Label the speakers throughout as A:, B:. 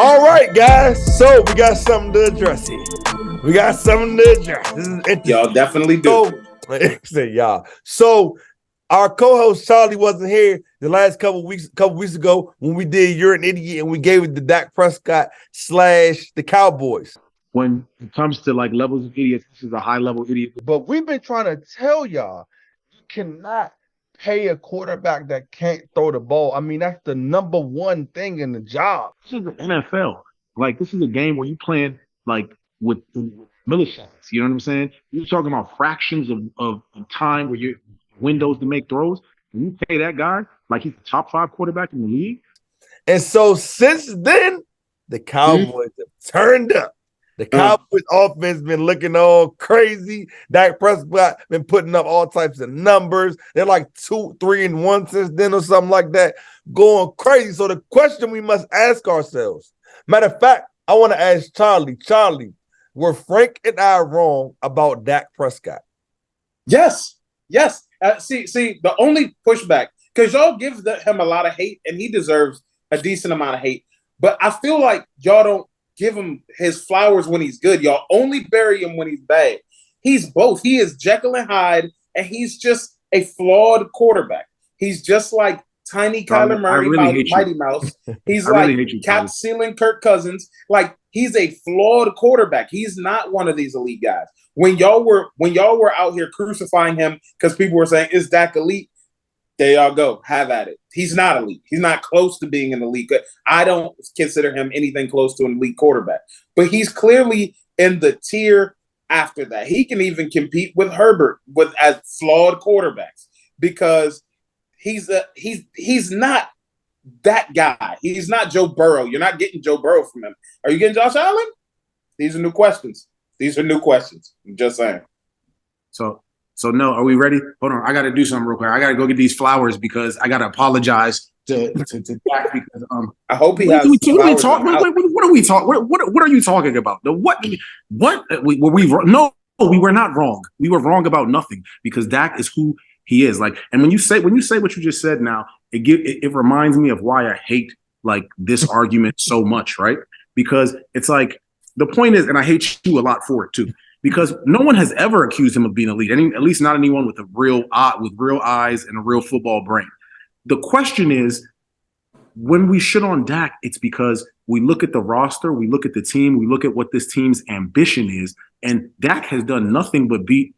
A: All right, guys. So we got something to address here. This is interesting.
B: Y'all definitely do.
A: Say y'all. So our co-host Charlie wasn't here the last couple weeks ago when we did You're an Idiot and we gave it to Dak Prescott / the Cowboys.
C: When it comes to like levels of idiots, this is a high level idiot.
A: But we've been trying to tell y'all, you cannot pay a quarterback that can't throw the ball. I mean, that's the number one thing in the job.
C: This is the NFL. Like, this is a game where you playing like with milliseconds. You know what I'm saying? You're talking about fractions of time where you windows to make throws. And you pay that guy like he's the top 5 quarterback in the league.
A: And so since then, the Cowboys have turned up. The Cowboys offense been looking all crazy. Dak Prescott been putting up all types of numbers. They're like 2-3-1 since then or something like that, going crazy. So the question we must ask ourselves, matter of fact, I want to ask Charlie. Charlie, were Frank and I wrong about Dak Prescott?
B: Yes. See, the only pushback, because y'all give him a lot of hate, and he deserves a decent amount of hate. But I feel like y'all don't give him his flowers when he's good. Y'all only bury him when he's bad. He's both. He is Jekyll and Hyde, and he's just a flawed quarterback. He's just like tiny Kyler Murray, Mighty Mouse. He's like cap ceiling Kirk Cousins. Like, he's a flawed quarterback. He's not one of these elite guys. When y'all were out here crucifying him because people were saying, is Dak elite? There y'all go. Have at it. He's not elite. He's not close to being an elite. I don't consider him anything close to an elite quarterback. But he's clearly in the tier after that. He can even compete with Herbert as flawed quarterbacks because he's not that guy. He's not Joe Burrow. You're not getting Joe Burrow from him. Are you getting Josh Allen? These are new questions. I'm just saying.
C: So no, are we ready? Hold on, I got to do something real quick. I got to go get these flowers because I got to apologize to Dak because
B: I hope he has.
C: What are we talking? What are we talking? What are you talking about? What were we? No, we were not wrong. We were wrong about nothing because Dak is who he is. Like, and when you say what you just said now, it reminds me of why I hate like this argument so much, right? Because it's like the point is, and I hate you a lot for it too. Because no one has ever accused him of being elite, at least not anyone with real eyes and a real football brain. The question is, when we shit on Dak, it's because we look at the roster, we look at the team, we look at what this team's ambition is, and Dak has done nothing but beat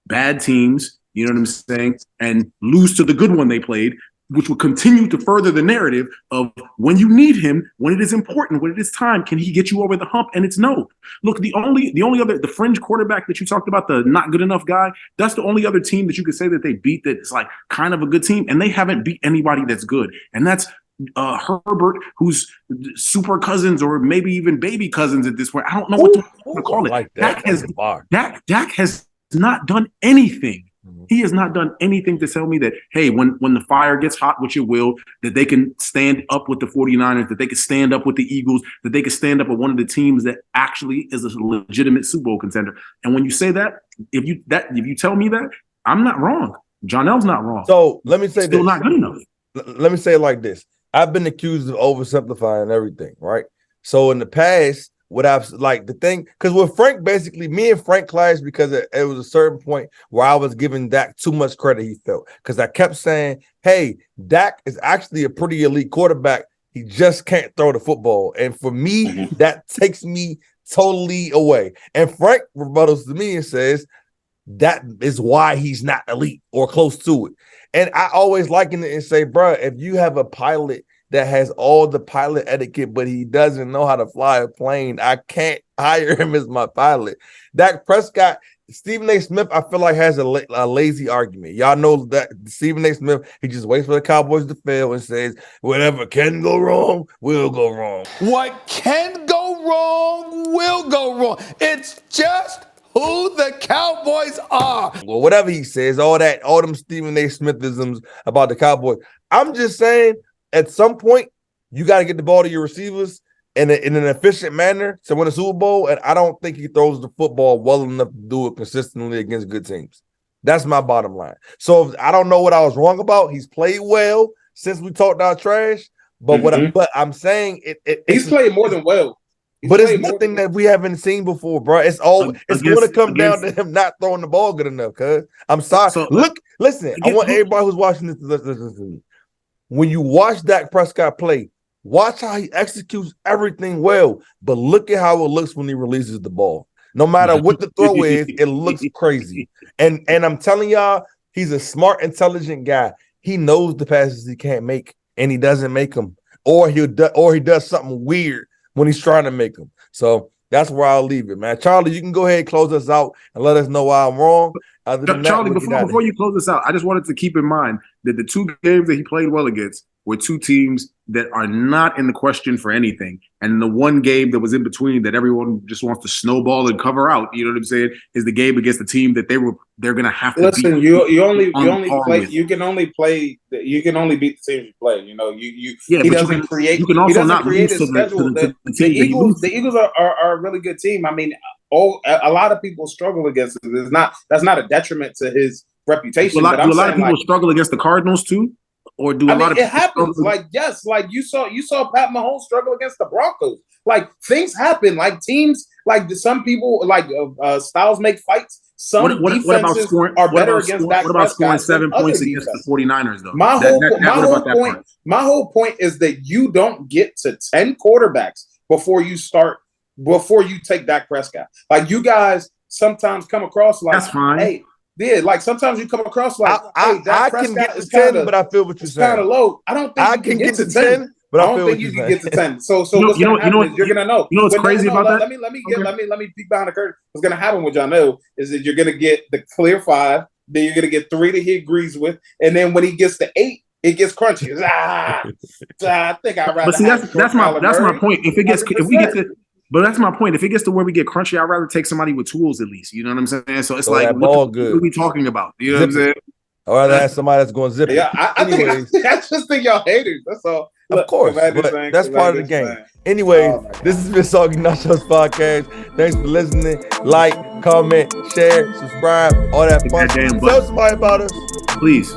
C: bad teams, you know what I'm saying, and lose to the good one they played, which will continue to further the narrative of when you need him, when it is important, when it is time, can he get you over the hump? And it's no. Look, the only other, the fringe quarterback that you talked about, the not good enough guy, that's the only other team that you could say that they beat that's like kind of a good team, and they haven't beat anybody that's good. And that's Herbert, who's super cousins or maybe even baby cousins at this point. I don't know what to call it. Like Dak has not done anything. He has not done anything to tell me that, hey, when the fire gets hot, which it will, that they can stand up with the 49ers, that they can stand up with the Eagles, that they can stand up with one of the teams that actually is a legitimate Super Bowl contender. And when you say that, if you tell me that, I'm not wrong. Jonell's not wrong.
A: So let me say
C: still not good enough.
A: Let me say it like this. I've been accused of oversimplifying everything, right? So in the past, what I've like the thing, because with Frank, basically, me and Frank clashed because it was a certain point where I was giving Dak too much credit, he felt. Because I kept saying, hey, Dak is actually a pretty elite quarterback. He just can't throw the football. And for me, that takes me totally away. And Frank rebuttals to me and says, that is why he's not elite or close to it. And I always liken it and say, bro, if you have a pilot that has all the pilot etiquette, but he doesn't know how to fly a plane, I can't hire him as my pilot. Dak Prescott, Stephen A. Smith, I feel like has a lazy argument. Y'all know that Stephen A. Smith, he just waits for the Cowboys to fail and says, whatever can go wrong, will go wrong.
D: What can go wrong, will go wrong. It's just who the Cowboys are.
A: Well, whatever he says, all them Stephen A. Smithisms about the Cowboys. I'm just saying, at some point, you got to get the ball to your receivers in an efficient manner to win a Super Bowl, and I don't think he throws the football well enough to do it consistently against good teams. That's my bottom line. So I don't know what I was wrong about. He's played well since we talked our trash, But but I'm saying
B: he's played more than well.
A: But it's nothing that we haven't seen before, bro. It's going to come down to him not throwing the ball good enough. Cause I'm sorry. Listen. I want everybody who's watching this to listen to me. When you watch Dak Prescott play, watch how he executes everything well. But look at how it looks when he releases the ball. No matter what the throw is, it looks crazy. And I'm telling y'all, he's a smart, intelligent guy. He knows the passes he can't make, and he doesn't make them, or he does something weird when he's trying to make them. So that's where I'll leave it, man. Charlie, you can go ahead and close us out and let us know why I'm wrong.
C: Charlie, before you close this out, I just wanted to keep in mind that the two games that he played well against were two teams that are not in the question for anything. And the one game that was in between that everyone just wants to snowball and cover out, you know what I'm saying, is the game against the team that they're gonna have to
B: listen.
C: Beat
B: you can only beat the teams you play. You know, he doesn't create. You can also not create a schedule. The Eagles are a really good team. I mean, a lot of people struggle against it. That's not a detriment to his reputation.
C: Do a lot of people struggle against the Cardinals too? Or do a lot of
B: it happens? Like, yes, like you saw Pat Mahomes struggle against the Broncos. Like, things happen. Like, teams, like some people, like styles make fights. Some defenses are better against Dak Prescott.
C: What about scoring 7 points against the 49ers, though?
B: My whole point is that you don't get to 10 quarterbacks before you take Dak Prescott. Like, you guys sometimes come across like,
C: that's fine.
B: Hey, yeah, like sometimes you come across like,
A: I can get to 10, but I feel what you're saying.
B: Kind of low. I don't think I can get to 10, but I don't think you can get to 10. So what's gonna happen is you're gonna know.
C: You know what's crazy about that?
B: Let me peek behind the curtain. What's gonna happen, which I know, is that you're gonna get the clear 5, then you're gonna get 3 that he agrees with, and then when he gets to 8, it gets crunchy. I think I'd rather.
C: But see, that's my point. But that's my point. If it gets to where we get crunchy, I'd rather take somebody with tools at least. You know what I'm saying? So it's like, what are we talking about? You know what I'm saying?
A: I'd rather have somebody that's going to zip it.
B: Yeah, I just think y'all haters. That's all.
A: Of course, but that's part of the game. Anyways, this has been Soggy Nachos Podcast. Thanks for listening. Like, comment, share, subscribe, all that fun. Tell somebody about us.
C: Please.